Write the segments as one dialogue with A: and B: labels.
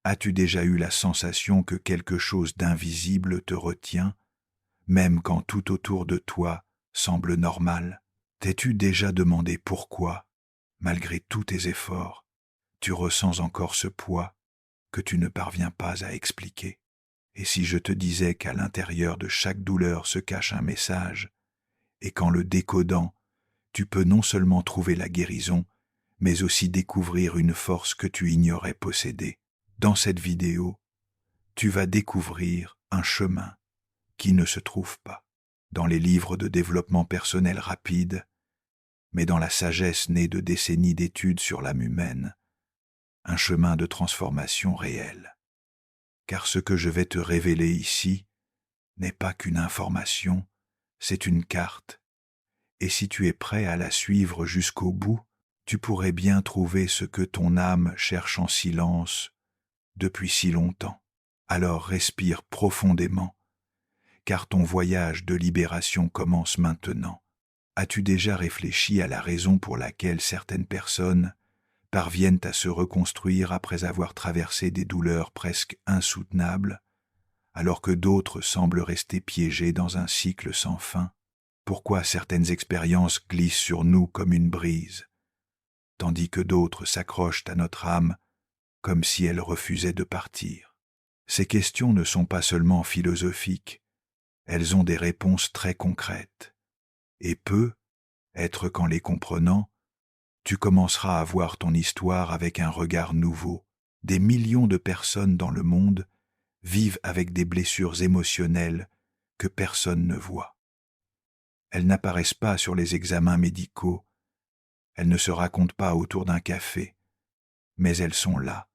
A: As-tu déjà eu la sensation que quelque chose d'invisible te retient, même quand tout autour de toi semble normal? T'es-tu déjà demandé pourquoi, malgré tous tes efforts, tu ressens encore ce poids que tu ne parviens pas à expliquer? Et si je te disais qu'à l'intérieur de chaque douleur se cache un message, et qu'en le décodant, tu peux non seulement trouver la guérison, mais aussi découvrir une force que tu ignorais posséder? Dans cette vidéo, tu vas découvrir un chemin qui ne se trouve pas dans les livres de développement personnel rapide, mais dans la sagesse née de décennies d'études sur l'âme humaine, un chemin de transformation réelle. Car ce que je vais te révéler ici n'est pas qu'une information, c'est une carte, et si tu es prêt à la suivre jusqu'au bout, tu pourrais bien trouver ce que ton âme cherche en silence depuis si longtemps. Alors respire profondément, car ton voyage de libération commence maintenant. As-tu déjà réfléchi à la raison pour laquelle certaines personnes parviennent à se reconstruire après avoir traversé des douleurs presque insoutenables, alors que d'autres semblent rester piégées dans un cycle sans fin? Pourquoi certaines expériences glissent sur nous comme une brise, tandis que d'autres s'accrochent à notre âme comme si elle refusait de partir? Ces questions ne sont pas seulement philosophiques, elles ont des réponses très concrètes. Et être qu'en les comprenant, tu commenceras à voir ton histoire avec un regard nouveau. Des millions de personnes dans le monde vivent avec des blessures émotionnelles que personne ne voit. Elles n'apparaissent pas sur les examens médicaux, elles ne se racontent pas autour d'un café, mais elles sont là,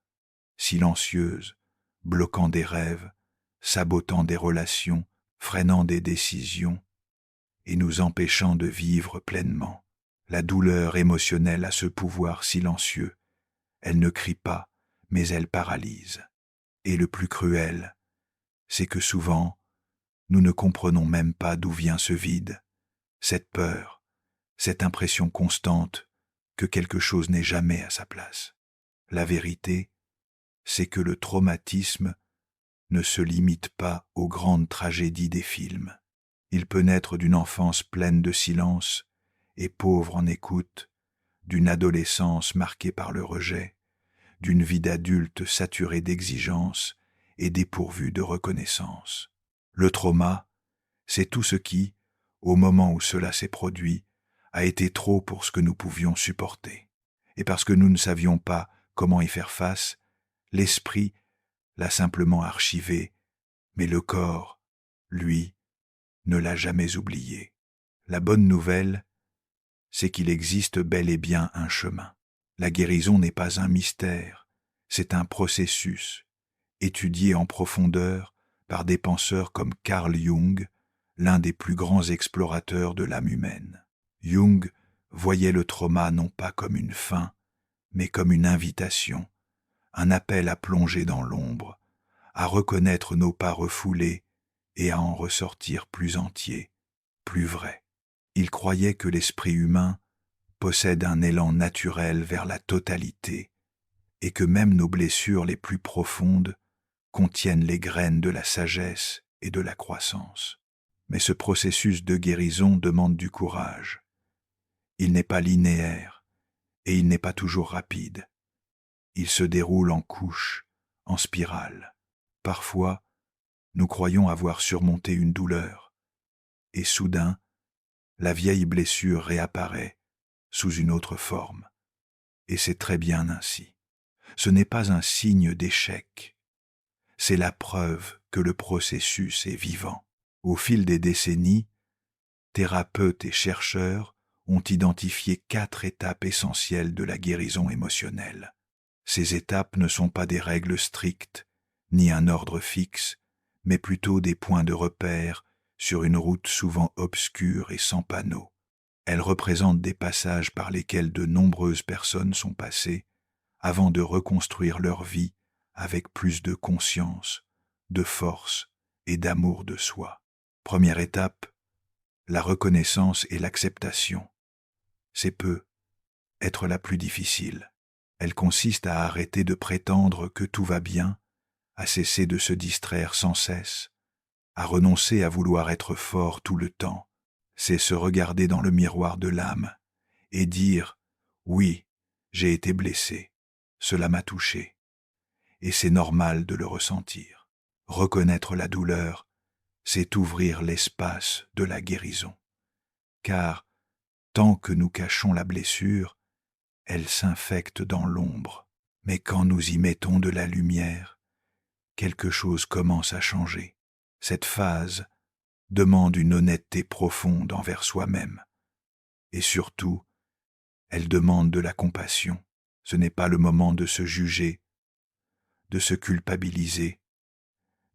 A: silencieuses, bloquant des rêves, sabotant des relations, freinant des décisions et nous empêchant de vivre pleinement. La douleur émotionnelle a ce pouvoir silencieux. Elle ne crie pas, mais elle paralyse. Et le plus cruel, c'est que souvent, nous ne comprenons même pas d'où vient ce vide, cette peur, cette impression constante que quelque chose n'est jamais à sa place. La vérité, c'est que le traumatisme ne se limite pas aux grandes tragédies des films. Il peut naître d'une enfance pleine de silence et pauvre en écoute, d'une adolescence marquée par le rejet, d'une vie d'adulte saturée d'exigences et dépourvue de reconnaissance. Le trauma, c'est tout ce qui, au moment où cela s'est produit, a été trop pour ce que nous pouvions supporter. Et parce que nous ne savions pas comment y faire face, l'esprit l'a simplement archivé, mais le corps, lui, ne l'a jamais oublié. La bonne nouvelle, c'est qu'il existe bel et bien un chemin. La guérison n'est pas un mystère, c'est un processus, étudié en profondeur par des penseurs comme Carl Jung, l'un des plus grands explorateurs de l'âme humaine. Jung voyait le trauma non pas comme une fin, mais comme une invitation, un appel à plonger dans l'ombre, à reconnaître nos pas refoulés et à en ressortir plus entier, plus vrai. Il croyait que l'esprit humain possède un élan naturel vers la totalité et que même nos blessures les plus profondes contiennent les graines de la sagesse et de la croissance. Mais ce processus de guérison demande du courage. Il n'est pas linéaire et il n'est pas toujours rapide. Il se déroule en couches, en spirale. Parfois, nous croyons avoir surmonté une douleur, et soudain, la vieille blessure réapparaît sous une autre forme. Et c'est très bien ainsi. Ce n'est pas un signe d'échec, c'est la preuve que le processus est vivant. Au fil des décennies, thérapeutes et chercheurs ont identifié 4 étapes essentielles de la guérison émotionnelle. Ces étapes ne sont pas des règles strictes, ni un ordre fixe, mais plutôt des points de repère sur une route souvent obscure et sans panneaux. Elles représentent des passages par lesquels de nombreuses personnes sont passées avant de reconstruire leur vie avec plus de conscience, de force et d'amour de soi. Première étape, la reconnaissance et l'acceptation. C'est être la plus difficile. Elle consiste à arrêter de prétendre que tout va bien, à cesser de se distraire sans cesse, à renoncer à vouloir être fort tout le temps. C'est se regarder dans le miroir de l'âme et dire « Oui, j'ai été blessé, cela m'a touché, et c'est normal de le ressentir. » Reconnaître la douleur, c'est ouvrir l'espace de la guérison. Car, tant que nous cachons la blessure, elle s'infecte dans l'ombre. Mais quand nous y mettons de la lumière, quelque chose commence à changer. Cette phase demande une honnêteté profonde envers soi-même. Et surtout, elle demande de la compassion. Ce n'est pas le moment de se juger, de se culpabiliser,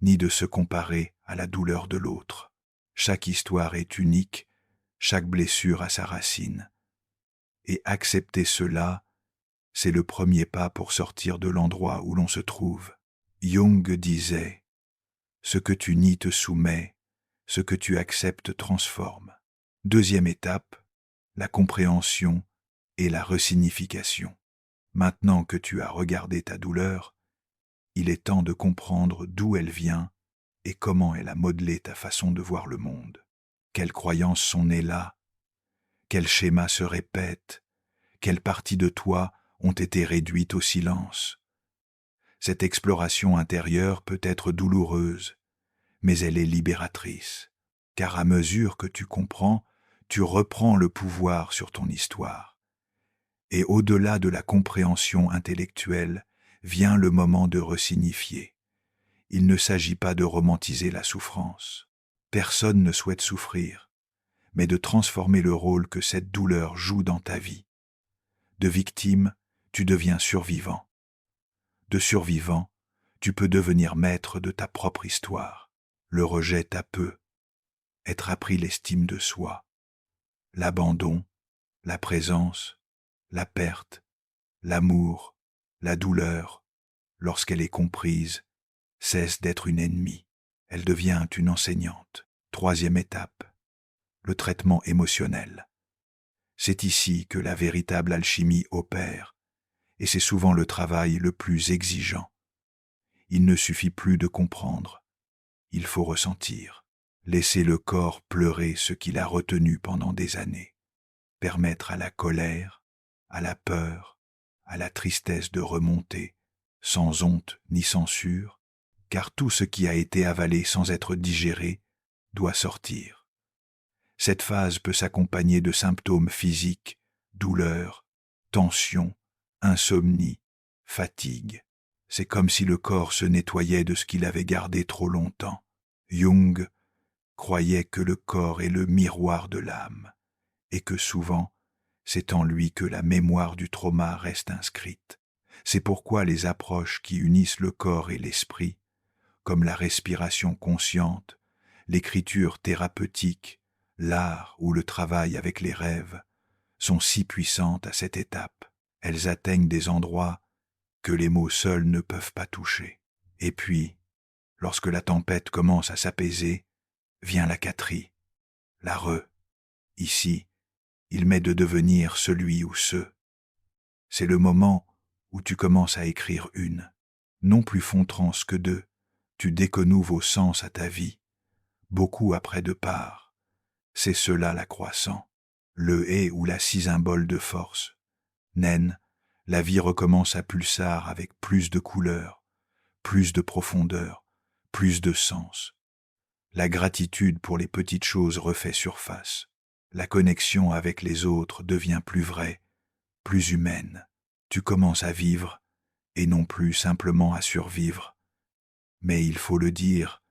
A: ni de se comparer à la douleur de l'autre. Chaque histoire est unique, chaque blessure a sa racine. Et accepter cela, c'est le premier pas pour sortir de l'endroit où l'on se trouve. Jung disait « Ce que tu nies te soumet, ce que tu acceptes transforme. » Deuxième étape, la compréhension et la resignification. Maintenant que tu as regardé ta douleur, il est temps de comprendre d'où elle vient et comment elle a modelé ta façon de voir le monde. Quelles croyances sont nées là? Quels schémas se répètent? Quelles parties de toi ont été réduites au silence? Cette exploration intérieure peut être douloureuse, mais elle est libératrice, car à mesure que tu comprends, tu reprends le pouvoir sur ton histoire. Et au-delà de la compréhension intellectuelle, vient le moment de resignifier. Il ne s'agit pas de romantiser la souffrance. Personne ne souhaite souffrir, mais de transformer le rôle que cette douleur joue dans ta vie. De victime, tu deviens survivant. De survivant, tu peux devenir maître de ta propre histoire. Le rejet t'a peu, être appris l'estime de soi, l'abandon, la présence, la perte, l'amour, la douleur, lorsqu'elle est comprise, cesse d'être une ennemie. Elle devient une enseignante. Troisième étape, le traitement émotionnel. C'est ici que la véritable alchimie opère, et c'est souvent le travail le plus exigeant. Il ne suffit plus de comprendre, il faut ressentir. Laisser le corps pleurer ce qu'il a retenu pendant des années. Permettre à la colère, à la peur, à la tristesse de remonter, sans honte ni censure, car tout ce qui a été avalé sans être digéré doit sortir. Cette phase peut s'accompagner de symptômes physiques, douleurs, tensions, insomnie, fatigue. C'est comme si le corps se nettoyait de ce qu'il avait gardé trop longtemps. Jung croyait que le corps est le miroir de l'âme, et que souvent, c'est en lui que la mémoire du trauma reste inscrite. C'est pourquoi les approches qui unissent le corps et l'esprit, comme la respiration consciente, l'écriture thérapeutique, l'art ou le travail avec les rêves, sont si puissantes à cette étape. Elles atteignent des endroits que les mots seuls ne peuvent pas toucher. Et puis, lorsque la tempête commence à s'apaiser, vient la quatrie, la re. Ici, il m'est de devenir celui ou ce. C'est le moment où tu commences à écrire une, non plus fontrance que deux. Tu déconnues vos sens à ta vie, beaucoup après de part. C'est cela la croissant, le et ou la si symbole de force. Naine, la vie recommence à pulsar avec plus de couleurs, plus de profondeur, plus de sens. La gratitude pour les petites choses refait surface. La connexion avec les autres devient plus vraie, plus humaine. Tu commences à vivre, et non plus simplement à survivre. Mais il faut le dire,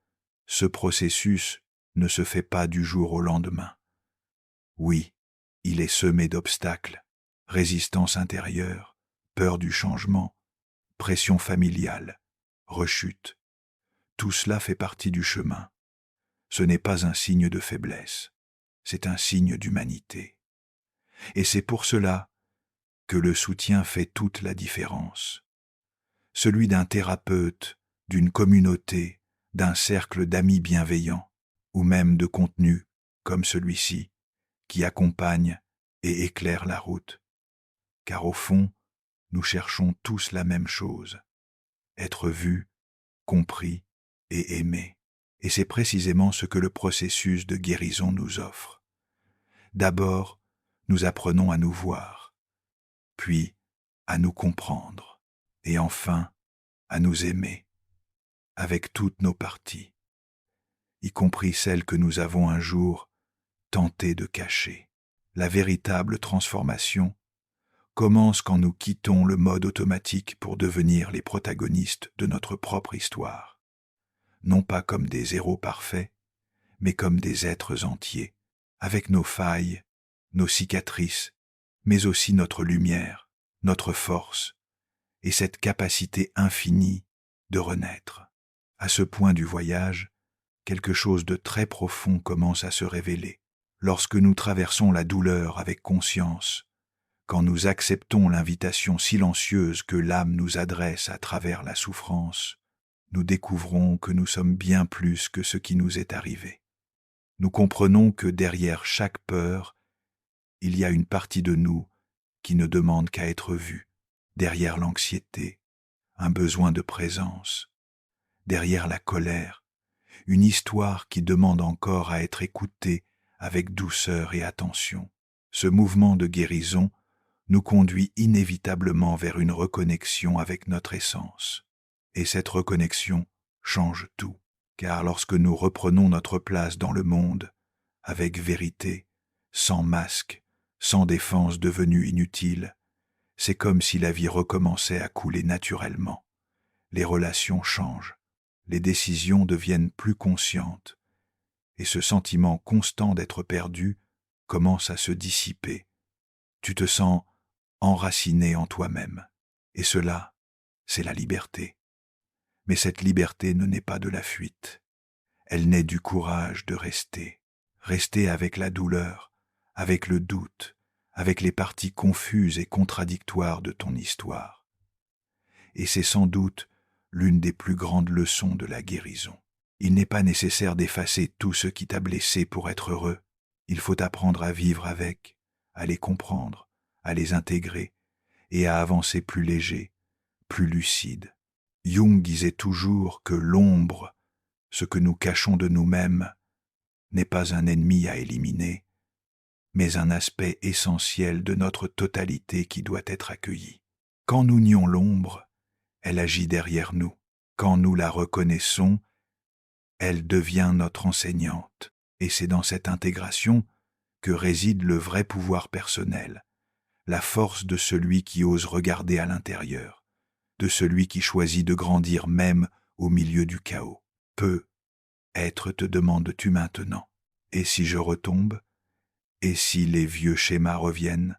A: ce processus ne se fait pas du jour au lendemain. Oui, il est semé d'obstacles, résistance intérieure, peur du changement, pression familiale, rechute. Tout cela fait partie du chemin. Ce n'est pas un signe de faiblesse, c'est un signe d'humanité. Et c'est pour cela que le soutien fait toute la différence. Celui d'un thérapeute, d'une communauté, d'un cercle d'amis bienveillants, ou même de contenus comme celui-ci, qui accompagne et éclaire la route. Car au fond, nous cherchons tous la même chose, être vus, compris et aimés. Et c'est précisément ce que le processus de guérison nous offre. D'abord, nous apprenons à nous voir, puis à nous comprendre, et enfin à nous aimer, avec toutes nos parties, y compris celles que nous avons un jour tenté de cacher. La véritable transformation commence quand nous quittons le mode automatique pour devenir les protagonistes de notre propre histoire, non pas comme des héros parfaits, mais comme des êtres entiers, avec nos failles, nos cicatrices, mais aussi notre lumière, notre force, et cette capacité infinie de renaître. À ce point du voyage, quelque chose de très profond commence à se révéler. Lorsque nous traversons la douleur avec conscience, quand nous acceptons l'invitation silencieuse que l'âme nous adresse à travers la souffrance, nous découvrons que nous sommes bien plus que ce qui nous est arrivé. Nous comprenons que derrière chaque peur, il y a une partie de nous qui ne demande qu'à être vue. Derrière l'anxiété, un besoin de présence. Derrière la colère, une histoire qui demande encore à être écoutée avec douceur et attention. Ce mouvement de guérison nous conduit inévitablement vers une reconnexion avec notre essence. Et cette reconnexion change tout, car lorsque nous reprenons notre place dans le monde, avec vérité, sans masque, sans défense devenue inutile, c'est comme si la vie recommençait à couler naturellement. Les relations changent, les décisions deviennent plus conscientes, et ce sentiment constant d'être perdu commence à se dissiper. Tu te sens enraciné en toi-même, et cela, c'est la liberté. Mais cette liberté ne naît pas de la fuite, elle naît du courage de rester avec la douleur, avec le doute, avec les parties confuses et contradictoires de ton histoire. Et c'est sans doute l'une des plus grandes leçons de la guérison. Il n'est pas nécessaire d'effacer tout ce qui t'a blessé pour être heureux. Il faut apprendre à vivre avec, à les comprendre, à les intégrer et à avancer plus léger, plus lucide. Jung disait toujours que l'ombre, ce que nous cachons de nous-mêmes, n'est pas un ennemi à éliminer, mais un aspect essentiel de notre totalité qui doit être accueilli. Quand nous nions l'ombre, elle agit derrière nous. Quand nous la reconnaissons, elle devient notre enseignante. Et c'est dans cette intégration que réside le vrai pouvoir personnel, la force de celui qui ose regarder à l'intérieur, de celui qui choisit de grandir même au milieu du chaos. Peu être te demandes-tu maintenant. Et si je retombe? Et si les vieux schémas reviennent?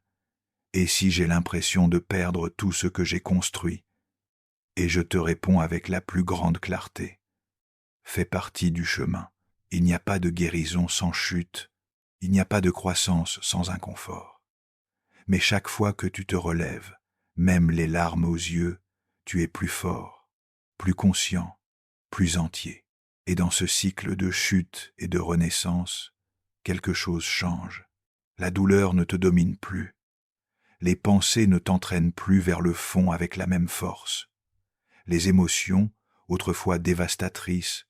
A: Et si j'ai l'impression de perdre tout ce que j'ai construit? Et je te réponds avec la plus grande clarté. Fais partie du chemin. Il n'y a pas de guérison sans chute. Il n'y a pas de croissance sans inconfort. Mais chaque fois que tu te relèves, même les larmes aux yeux, tu es plus fort, plus conscient, plus entier. Et dans ce cycle de chute et de renaissance, quelque chose change. La douleur ne te domine plus. Les pensées ne t'entraînent plus vers le fond avec la même force. Les émotions, autrefois dévastatrices,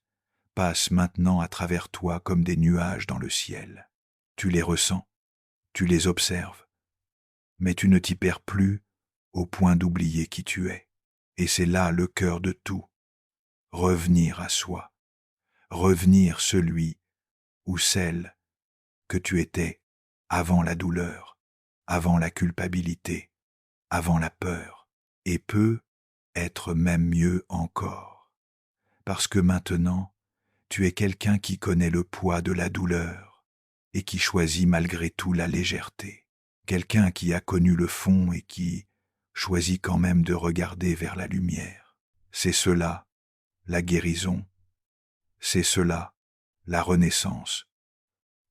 A: passent maintenant à travers toi comme des nuages dans le ciel. Tu les ressens, tu les observes, mais tu ne t'y perds plus au point d'oublier qui tu es. Et c'est là le cœur de tout. Revenir à soi, revenir celui ou celle que tu étais avant la douleur, avant la culpabilité, avant la peur, et peut être même mieux encore. Parce que maintenant, tu es quelqu'un qui connaît le poids de la douleur et qui choisit malgré tout la légèreté. Quelqu'un qui a connu le fond et qui choisit quand même de regarder vers la lumière. C'est cela, la guérison. C'est cela, la renaissance.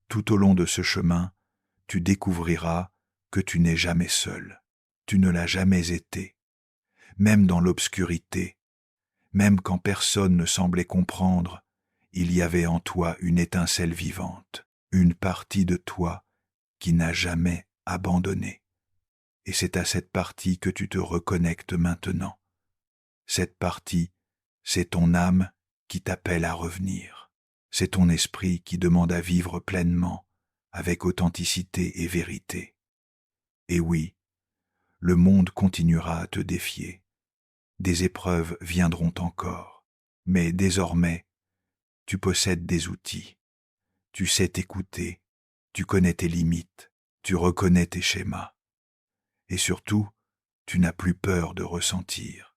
A: Tout au long de ce chemin, tu découvriras que tu n'es jamais seul. Tu ne l'as jamais été. Même dans l'obscurité, même quand personne ne semblait comprendre, il y avait en toi une étincelle vivante, une partie de toi qui n'a jamais abandonné. Et c'est à cette partie que tu te reconnectes maintenant. Cette partie, c'est ton âme qui t'appelle à revenir. C'est ton esprit qui demande à vivre pleinement, avec authenticité et vérité. Et oui, le monde continuera à te défier. Des épreuves viendront encore. Mais désormais, tu possèdes des outils. Tu sais t'écouter, tu connais tes limites, tu reconnais tes schémas. Et surtout, tu n'as plus peur de ressentir,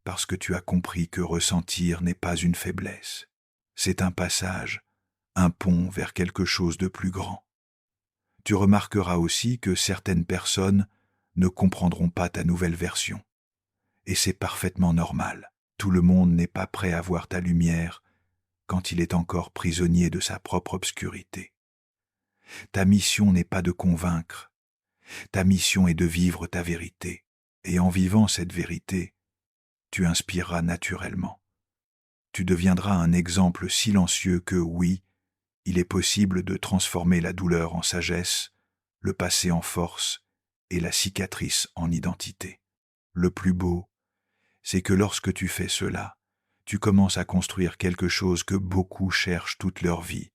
A: parce que tu as compris que ressentir n'est pas une faiblesse. C'est un passage, un pont vers quelque chose de plus grand. Tu remarqueras aussi que certaines personnes ne comprendront pas ta nouvelle version. Et c'est parfaitement normal. Tout le monde n'est pas prêt à voir ta lumière quand il est encore prisonnier de sa propre obscurité. Ta mission n'est pas de convaincre. Ta mission est de vivre ta vérité. Et en vivant cette vérité, tu inspireras naturellement. Tu deviendras un exemple silencieux que, oui, il est possible de transformer la douleur en sagesse, le passé en force et la cicatrice en identité. Le plus beau, c'est que lorsque tu fais cela, tu commences à construire quelque chose que beaucoup cherchent toute leur vie,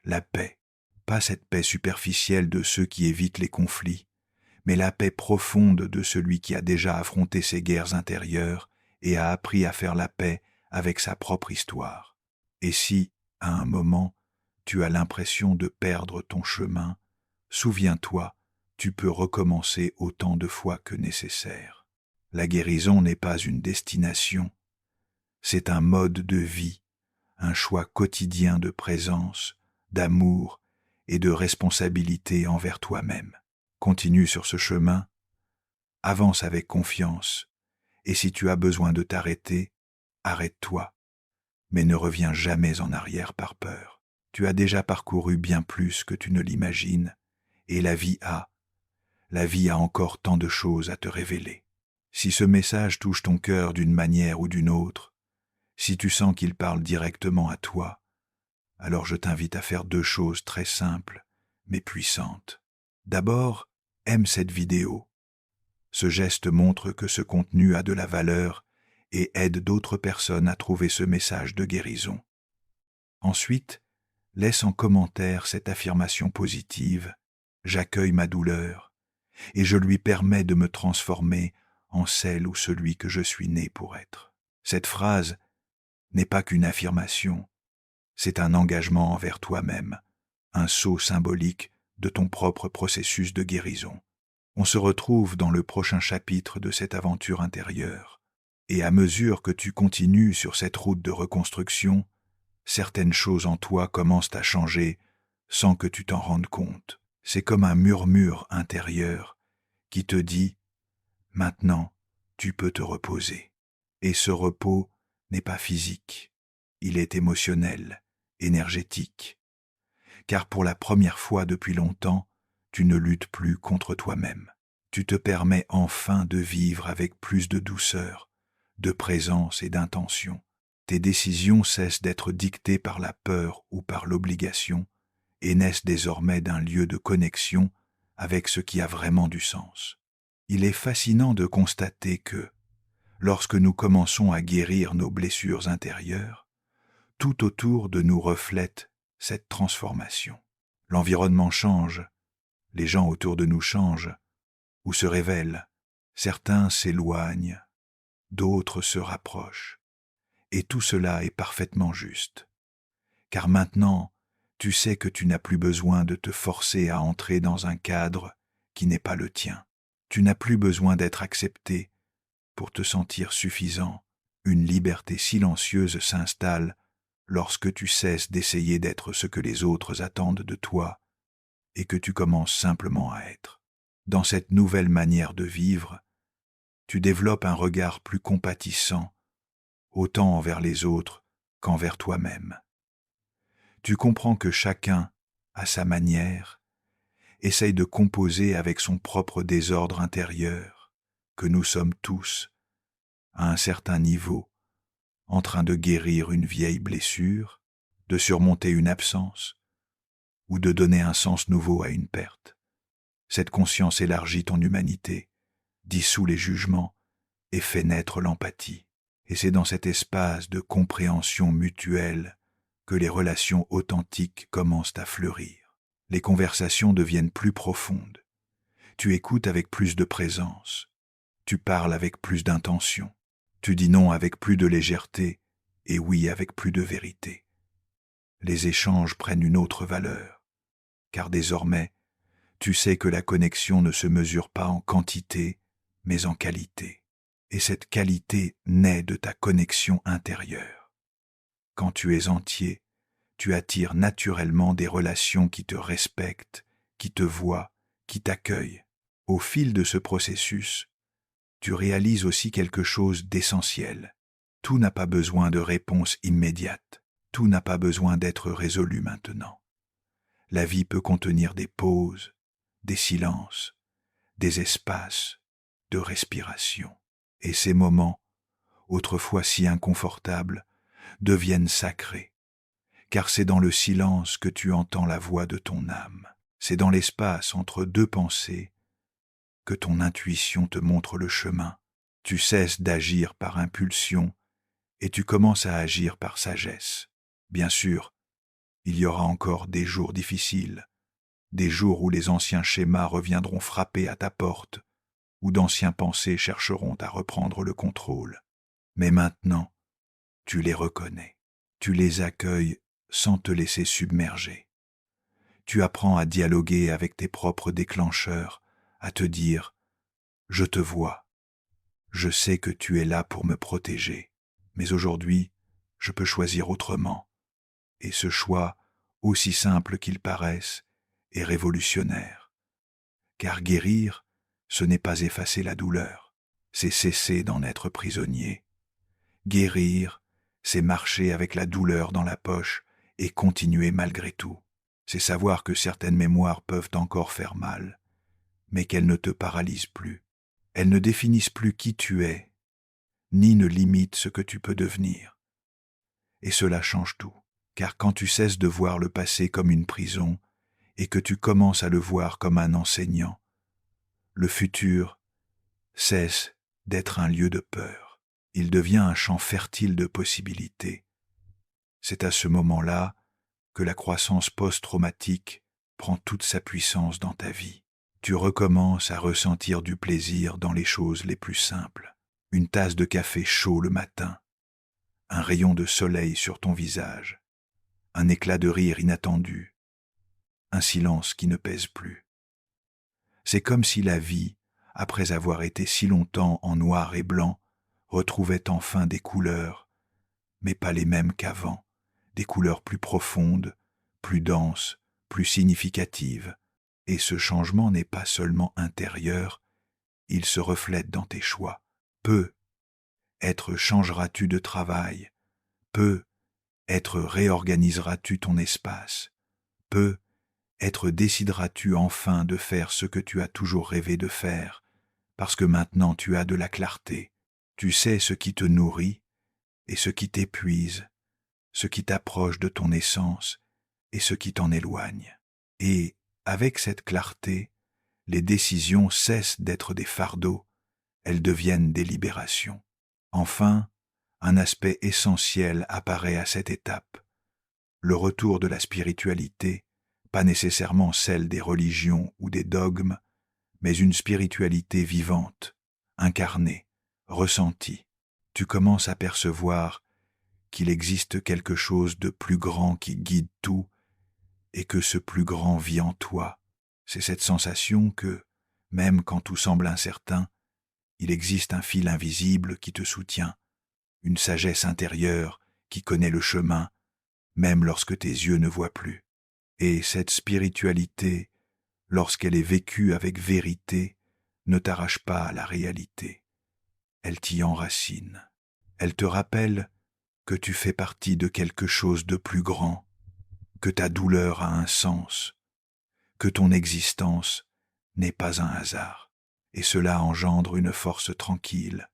A: la paix. Pas cette paix superficielle de ceux qui évitent les conflits, mais la paix profonde de celui qui a déjà affronté ses guerres intérieures et a appris à faire la paix avec sa propre histoire. Et si, à un moment, tu as l'impression de perdre ton chemin, souviens-toi, tu peux recommencer autant de fois que nécessaire. La guérison n'est pas une destination, c'est un mode de vie, un choix quotidien de présence, d'amour et de responsabilité envers toi-même. Continue sur ce chemin, avance avec confiance, et si tu as besoin de t'arrêter, arrête-toi, mais ne reviens jamais en arrière par peur. Tu as déjà parcouru bien plus que tu ne l'imagines, et la vie a encore tant de choses à te révéler. Si ce message touche ton cœur d'une manière ou d'une autre, si tu sens qu'il parle directement à toi, alors je t'invite à faire 2 choses très simples, mais puissantes. D'abord, aime cette vidéo. Ce geste montre que ce contenu a de la valeur et aide d'autres personnes à trouver ce message de guérison. Ensuite, laisse en commentaire cette affirmation positive « J'accueille ma douleur et je lui permets de me transformer en celle ou celui que je suis né pour être. » Cette phrase n'est pas qu'une affirmation, c'est un engagement envers toi-même, un saut symbolique de ton propre processus de guérison. On se retrouve dans le prochain chapitre de cette aventure intérieure, et à mesure que tu continues sur cette route de reconstruction, certaines choses en toi commencent à changer sans que tu t'en rendes compte. C'est comme un murmure intérieur qui te dit « Maintenant, tu peux te reposer ». Et ce repos n'est pas physique, il est émotionnel, énergétique. Car pour la première fois depuis longtemps, tu ne luttes plus contre toi-même. Tu te permets enfin de vivre avec plus de douceur, de présence et d'intention. Tes décisions cessent d'être dictées par la peur ou par l'obligation et naissent désormais d'un lieu de connexion avec ce qui a vraiment du sens. Il est fascinant de constater que, lorsque nous commençons à guérir nos blessures intérieures, tout autour de nous reflète cette transformation. L'environnement change, les gens autour de nous changent ou se révèlent. Certains s'éloignent, d'autres se rapprochent. Et tout cela est parfaitement juste. Car maintenant, tu sais que tu n'as plus besoin de te forcer à entrer dans un cadre qui n'est pas le tien. Tu n'as plus besoin d'être accepté pour te sentir suffisant. Une liberté silencieuse s'installe lorsque tu cesses d'essayer d'être ce que les autres attendent de toi et que tu commences simplement à être. Dans cette nouvelle manière de vivre, tu développes un regard plus compatissant, autant envers les autres qu'envers toi-même. Tu comprends que chacun, à sa manière, essaye de composer avec son propre désordre intérieur, que nous sommes tous, à un certain niveau, en train de guérir une vieille blessure, de surmonter une absence, ou de donner un sens nouveau à une perte. Cette conscience élargit ton humanité, dissout les jugements et fait naître l'empathie. Et c'est dans cet espace de compréhension mutuelle que les relations authentiques commencent à fleurir. Les conversations deviennent plus profondes. Tu écoutes avec plus de présence. Tu parles avec plus d'intention. Tu dis non avec plus de légèreté et oui avec plus de vérité. Les échanges prennent une autre valeur, car désormais, tu sais que la connexion ne se mesure pas en quantité, mais en qualité. Et cette qualité naît de ta connexion intérieure. Quand tu es entier, tu attires naturellement des relations qui te respectent, qui te voient, qui t'accueillent. Au fil de ce processus, tu réalises aussi quelque chose d'essentiel. Tout n'a pas besoin de réponse immédiate. Tout n'a pas besoin d'être résolu maintenant. La vie peut contenir des pauses, des silences, des espaces de respiration. Et ces moments, autrefois si inconfortables, deviennent sacrés. Car c'est dans le silence que tu entends la voix de ton âme. C'est dans l'espace entre deux pensées que ton intuition te montre le chemin. Tu cesses d'agir par impulsion et tu commences à agir par sagesse. Bien sûr, il y aura encore des jours difficiles, des jours où les anciens schémas reviendront frapper à ta porte, où d'anciens pensées chercheront à reprendre le contrôle. Mais maintenant, tu les reconnais, tu les accueilles sans te laisser submerger. Tu apprends à dialoguer avec tes propres déclencheurs, à te dire « Je te vois, je sais que tu es là pour me protéger, mais aujourd'hui, je peux choisir autrement. » Et ce choix, aussi simple qu'il paraisse, est révolutionnaire. Car guérir, ce n'est pas effacer la douleur, c'est cesser d'en être prisonnier. Guérir, c'est marcher avec la douleur dans la poche et continuer malgré tout. C'est savoir que certaines mémoires peuvent encore faire mal, mais qu'elles ne te paralysent plus. Elles ne définissent plus qui tu es, ni ne limitent ce que tu peux devenir. Et cela change tout, car quand tu cesses de voir le passé comme une prison et que tu commences à le voir comme un enseignant, le futur cesse d'être un lieu de peur. Il devient un champ fertile de possibilités. C'est à ce moment-là que la croissance post-traumatique prend toute sa puissance dans ta vie. Tu recommences à ressentir du plaisir dans les choses les plus simples. Une tasse de café chaud le matin, un rayon de soleil sur ton visage, un éclat de rire inattendu, un silence qui ne pèse plus. C'est comme si la vie, après avoir été si longtemps en noir et blanc, retrouvait enfin des couleurs, mais pas les mêmes qu'avant, des couleurs plus profondes, plus denses, plus significatives. Et ce changement n'est pas seulement intérieur, il se reflète dans tes choix. Être changeras-tu de travail, être réorganiseras-tu ton espace, être décideras-tu enfin de faire ce que tu as toujours rêvé de faire, parce que maintenant tu as de la clarté, tu sais ce qui te nourrit et ce qui t'épuise, ce qui t'approche de ton essence et ce qui t'en éloigne. Et, avec cette clarté, les décisions cessent d'être des fardeaux, elles deviennent des libérations. Enfin, un aspect essentiel apparaît à cette étape, le retour de la spiritualité, pas nécessairement celle des religions ou des dogmes, mais une spiritualité vivante, incarnée, ressentie. Tu commences à percevoir qu'il existe quelque chose de plus grand qui guide tout et que ce plus grand vit en toi. C'est cette sensation que, même quand tout semble incertain, il existe un fil invisible qui te soutient, une sagesse intérieure qui connaît le chemin, même lorsque tes yeux ne voient plus. Et cette spiritualité, lorsqu'elle est vécue avec vérité, ne t'arrache pas à la réalité. Elle t'y enracine. Elle te rappelle que tu fais partie de quelque chose de plus grand, que ta douleur a un sens, que ton existence n'est pas un hasard. Et cela engendre une force tranquille,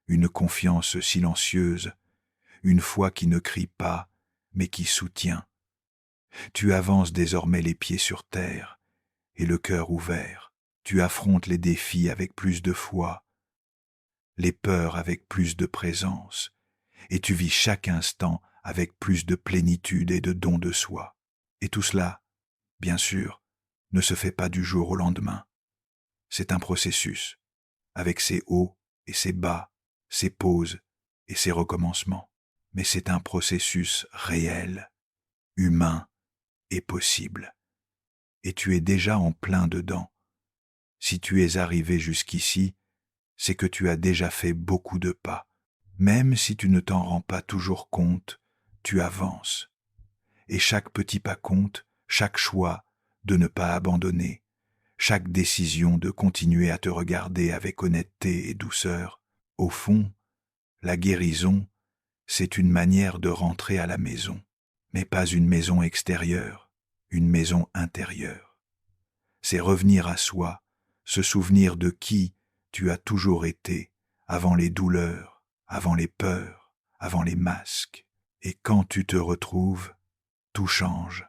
A: une confiance silencieuse, une foi qui ne crie pas, mais qui soutient. Tu avances désormais les pieds sur terre et le cœur ouvert, Tu affrontes les défis avec plus de foi, les peurs avec plus de présence, et tu vis chaque instant avec plus de plénitude et de don de soi. Et tout cela, bien sûr, ne se fait pas du jour au lendemain. C'est un processus, avec ses hauts et ses bas, ses pauses et ses recommencements. Mais c'est un processus réel, humain et possible. Et tu es déjà en plein dedans. Si tu es arrivé jusqu'ici, c'est que tu as déjà fait beaucoup de pas. Même si tu ne t'en rends pas toujours compte, tu avances. Et chaque petit pas compte, chaque choix de ne pas abandonner, chaque décision de continuer à te regarder avec honnêteté et douceur. Au fond, la guérison, c'est une manière de rentrer à la maison, mais pas une maison extérieure, une maison intérieure. C'est revenir à soi, se souvenir de qui tu as toujours été, avant les douleurs, avant les peurs, avant les masques. Et quand tu te retrouves, tout change,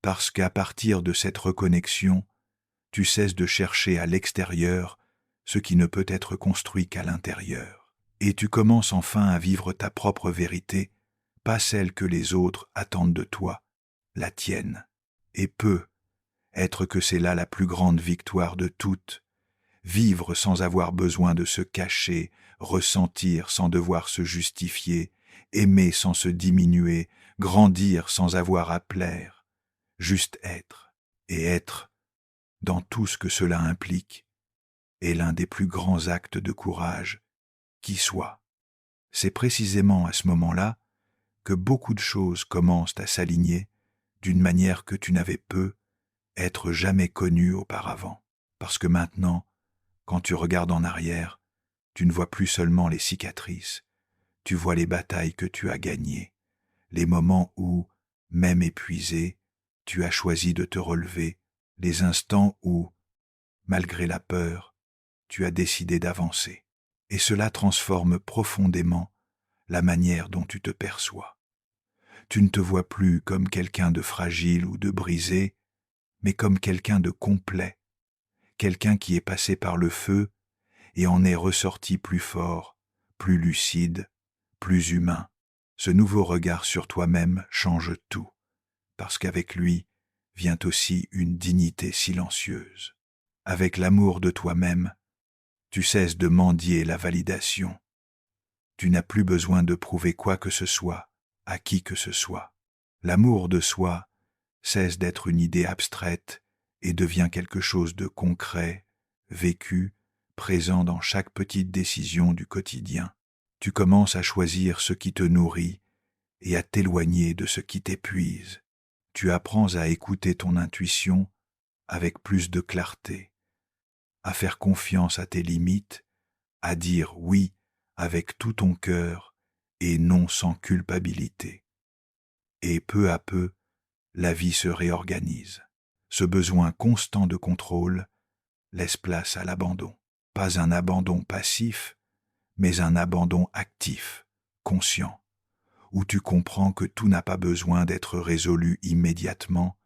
A: parce qu'à partir de cette reconnexion, tu cesses de chercher à l'extérieur ce qui ne peut être construit qu'à l'intérieur. Et tu commences enfin à vivre ta propre vérité, pas celle que les autres attendent de toi, la tienne. Et être que c'est là la plus grande victoire de toutes, vivre sans avoir besoin de se cacher, ressentir sans devoir se justifier, aimer sans se diminuer, grandir sans avoir à plaire, juste être, et être, dans tout ce que cela implique, est l'un des plus grands actes de courage qui soit. C'est précisément à ce moment-là que beaucoup de choses commencent à s'aligner d'une manière que tu n'avais être jamais connue auparavant. Parce que maintenant, quand tu regardes en arrière, tu ne vois plus seulement les cicatrices, tu vois les batailles que tu as gagnées, les moments où, même épuisé, tu as choisi de te relever, les instants où, malgré la peur, tu as décidé d'avancer. Et cela transforme profondément la manière dont tu te perçois. Tu ne te vois plus comme quelqu'un de fragile ou de brisé, mais comme quelqu'un de complet, quelqu'un qui est passé par le feu et en est ressorti plus fort, plus lucide, plus humain. Ce nouveau regard sur toi-même change tout, parce qu'avec lui vient aussi une dignité silencieuse. Avec l'amour de toi-même, tu cesses de mendier la validation. Tu n'as plus besoin de prouver quoi que ce soit, à qui que ce soit. L'amour de soi cesse d'être une idée abstraite et devient quelque chose de concret, vécu, présent dans chaque petite décision du quotidien. Tu commences à choisir ce qui te nourrit et à t'éloigner de ce qui t'épuise. Tu apprends à écouter ton intuition avec plus de clarté, à faire confiance à tes limites, à dire oui avec tout ton cœur et non sans culpabilité. Et peu à peu, la vie se réorganise. Ce besoin constant de contrôle laisse place à l'abandon. Pas un abandon passif, mais un abandon actif, conscient, où tu comprends que tout n'a pas besoin d'être résolu immédiatement,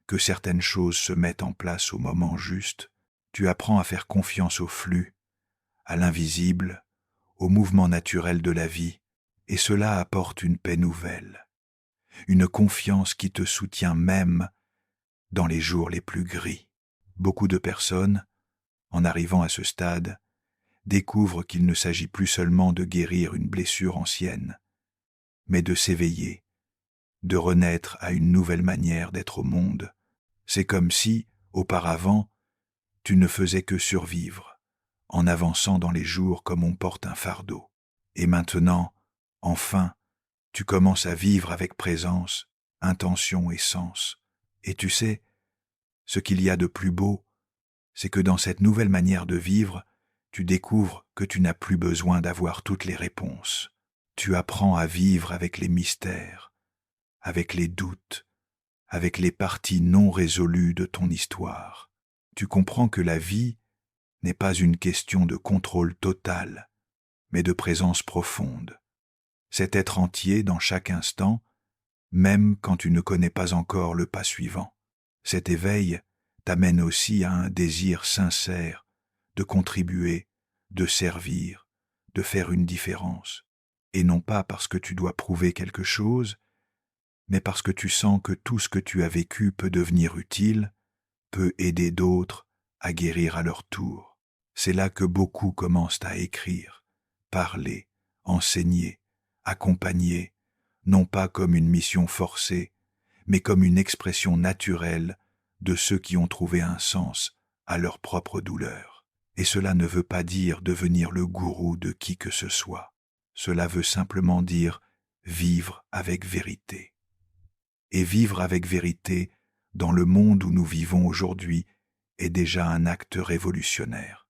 A: que certaines choses se mettent en place au moment juste. Tu apprends à faire confiance au flux, à l'invisible, au mouvement naturel de la vie, et cela apporte une paix nouvelle, une confiance qui te soutient même dans les jours les plus gris. Beaucoup de personnes, en arrivant à ce stade, découvrent qu'il ne s'agit plus seulement de guérir une blessure ancienne, mais de s'éveiller, de renaître à une nouvelle manière d'être au monde. C'est comme si, auparavant, tu ne faisais que survivre, en avançant dans les jours comme on porte un fardeau. Et maintenant, enfin, tu commences à vivre avec présence, intention et sens. Et tu sais, ce qu'il y a de plus beau, c'est que dans cette nouvelle manière de vivre, tu découvres que tu n'as plus besoin d'avoir toutes les réponses. Tu apprends à vivre avec les mystères, avec les doutes, avec les parties non résolues de ton histoire. Tu comprends que la vie n'est pas une question de contrôle total, mais de présence profonde. C'est être entier dans chaque instant, même quand tu ne connais pas encore le pas suivant. Cet éveil t'amène aussi à un désir sincère de contribuer, de servir, de faire une différence, et non pas parce que tu dois prouver quelque chose, mais parce que tu sens que tout ce que tu as vécu peut devenir utile, peut aider d'autres à guérir à leur tour. C'est là que beaucoup commencent à écrire, parler, enseigner, accompagner, non pas comme une mission forcée, mais comme une expression naturelle de ceux qui ont trouvé un sens à leur propre douleur. Et cela ne veut pas dire devenir le gourou de qui que ce soit. Cela veut simplement dire vivre avec vérité. Et vivre avec vérité dans le monde où nous vivons aujourd'hui est déjà un acte révolutionnaire.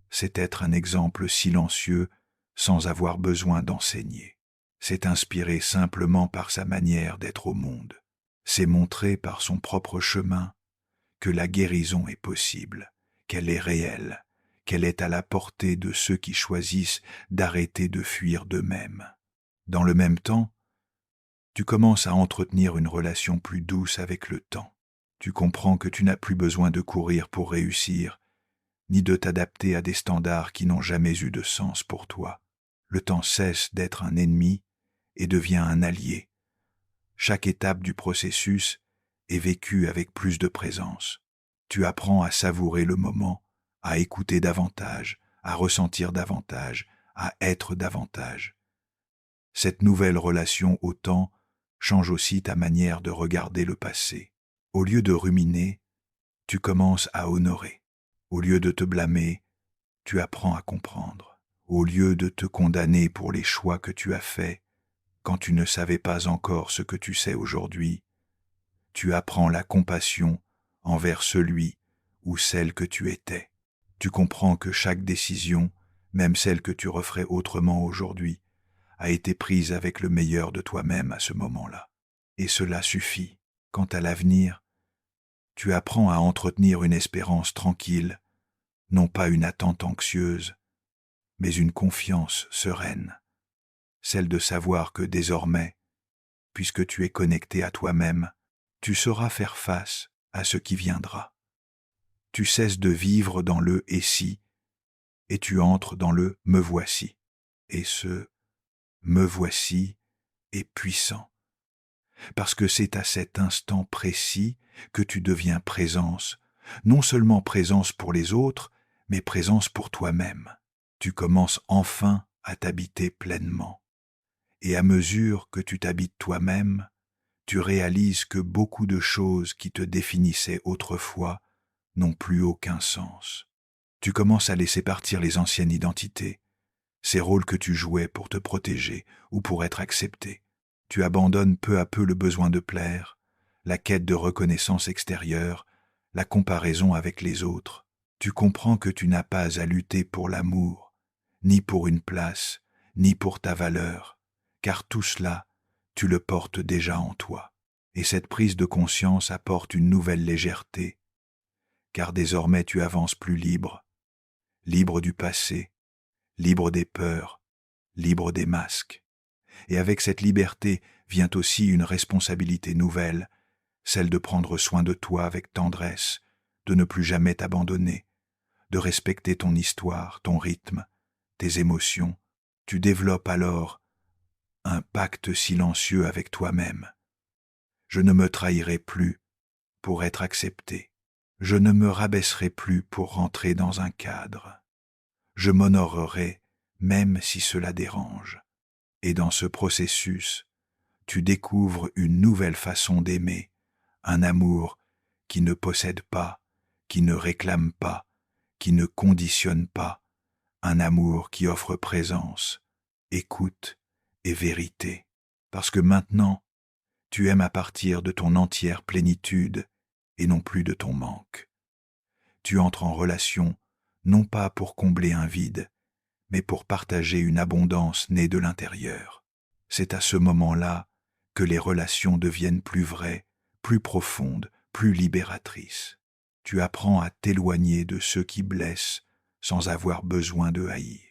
A: C'est être un exemple silencieux sans avoir besoin d'enseigner. C'est inspirer simplement par sa manière d'être au monde. C'est montrer par son propre chemin que la guérison est possible, qu'elle est réelle, qu'elle est à la portée de ceux qui choisissent d'arrêter de fuir d'eux-mêmes. Dans le même temps, tu commences à entretenir une relation plus douce avec le temps. Tu comprends que tu n'as plus besoin de courir pour réussir, ni de t'adapter à des standards qui n'ont jamais eu de sens pour toi. Le temps cesse d'être un ennemi et devient un allié. Chaque étape du processus est vécue avec plus de présence. Tu apprends à savourer le moment, à écouter davantage, à ressentir davantage, à être davantage. Cette nouvelle relation au temps change aussi ta manière de regarder le passé. Au lieu de ruminer, tu commences à honorer. Au lieu de te blâmer, tu apprends à comprendre. Au lieu de te condamner pour les choix que tu as faits, quand tu ne savais pas encore ce que tu sais aujourd'hui, tu apprends la compassion envers celui ou celle que tu étais. Tu comprends que chaque décision, même celle que tu referais autrement aujourd'hui, a été prise avec le meilleur de toi-même à ce moment-là. Et cela suffit. Quant à l'avenir, tu apprends à entretenir une espérance tranquille, non pas une attente anxieuse, mais une confiance sereine, celle de savoir que désormais, puisque tu es connecté à toi-même, tu sauras faire face à ce qui viendra. Tu cesses de vivre dans le « et si » et tu entres dans le « me voici ». Et ce « me voici » est puissant, parce que c'est à cet instant précis que tu deviens présence, non seulement présence pour les autres, mais présence pour toi-même. Tu commences enfin à t'habiter pleinement. Et à mesure que tu t'habites toi-même, tu réalises que beaucoup de choses qui te définissaient autrefois n'ont plus aucun sens. Tu commences à laisser partir les anciennes identités, ces rôles que tu jouais pour te protéger ou pour être accepté. Tu abandonnes peu à peu le besoin de plaire, la quête de reconnaissance extérieure, la comparaison avec les autres. Tu comprends que tu n'as pas à lutter pour l'amour, ni pour une place, ni pour ta valeur, car tout cela, tu le portes déjà en toi. Et cette prise de conscience apporte une nouvelle légèreté, car désormais tu avances plus libre, libre du passé, libre des peurs, libre des masques. Et avec cette liberté vient aussi une responsabilité nouvelle, celle de prendre soin de toi avec tendresse, de ne plus jamais t'abandonner, de respecter ton histoire, ton rythme, tes émotions. Tu développes alors un pacte silencieux avec toi-même. Je ne me trahirai plus pour être accepté. Je ne me rabaisserai plus pour rentrer dans un cadre. Je m'honorerai même si cela dérange. Et dans ce processus, tu découvres une nouvelle façon d'aimer, un amour qui ne possède pas, qui ne réclame pas, qui ne conditionne pas, un amour qui offre présence, écoute et vérité. Parce que maintenant, tu aimes à partir de ton entière plénitude et non plus de ton manque. Tu entres en relation non pas pour combler un vide, mais pour partager une abondance née de l'intérieur. C'est à ce moment-là que les relations deviennent plus vraies, plus profondes, plus libératrices. Tu apprends à t'éloigner de ceux qui blessent sans avoir besoin de haïr.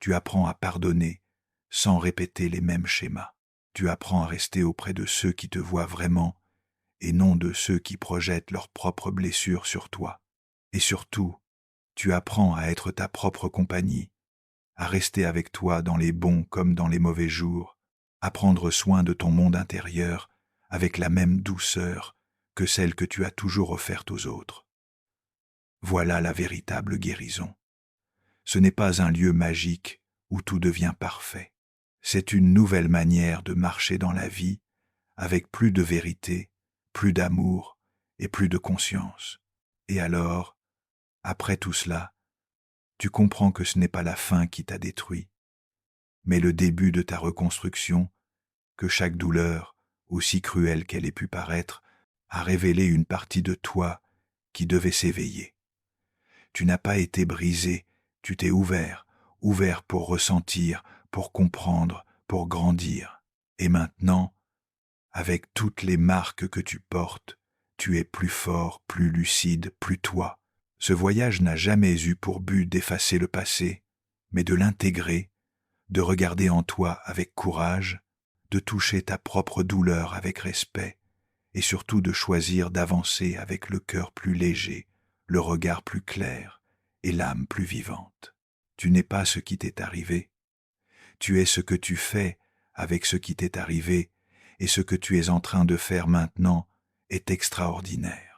A: Tu apprends à pardonner sans répéter les mêmes schémas. Tu apprends à rester auprès de ceux qui te voient vraiment et non de ceux qui projettent leurs propres blessures sur toi. Et surtout, tu apprends à être ta propre compagnie, à rester avec toi dans les bons comme dans les mauvais jours, à prendre soin de ton monde intérieur avec la même douceur que celle que tu as toujours offerte aux autres. Voilà la véritable guérison. Ce n'est pas un lieu magique où tout devient parfait. C'est une nouvelle manière de marcher dans la vie avec plus de vérité, plus d'amour et plus de conscience. Et alors, après tout cela, tu comprends que ce n'est pas la fin qui t'a détruit, mais le début de ta reconstruction, que chaque douleur, aussi cruelle qu'elle ait pu paraître, a révélé une partie de toi qui devait s'éveiller. Tu n'as pas été brisé, tu t'es ouvert, ouvert pour ressentir, pour comprendre, pour grandir. Et maintenant, avec toutes les marques que tu portes, tu es plus fort, plus lucide, plus toi. Ce voyage n'a jamais eu pour but d'effacer le passé, mais de l'intégrer, de regarder en toi avec courage, de toucher ta propre douleur avec respect, et surtout de choisir d'avancer avec le cœur plus léger, le regard plus clair et l'âme plus vivante. Tu n'es pas ce qui t'est arrivé, tu es ce que tu fais avec ce qui t'est arrivé, et ce que tu es en train de faire maintenant est extraordinaire.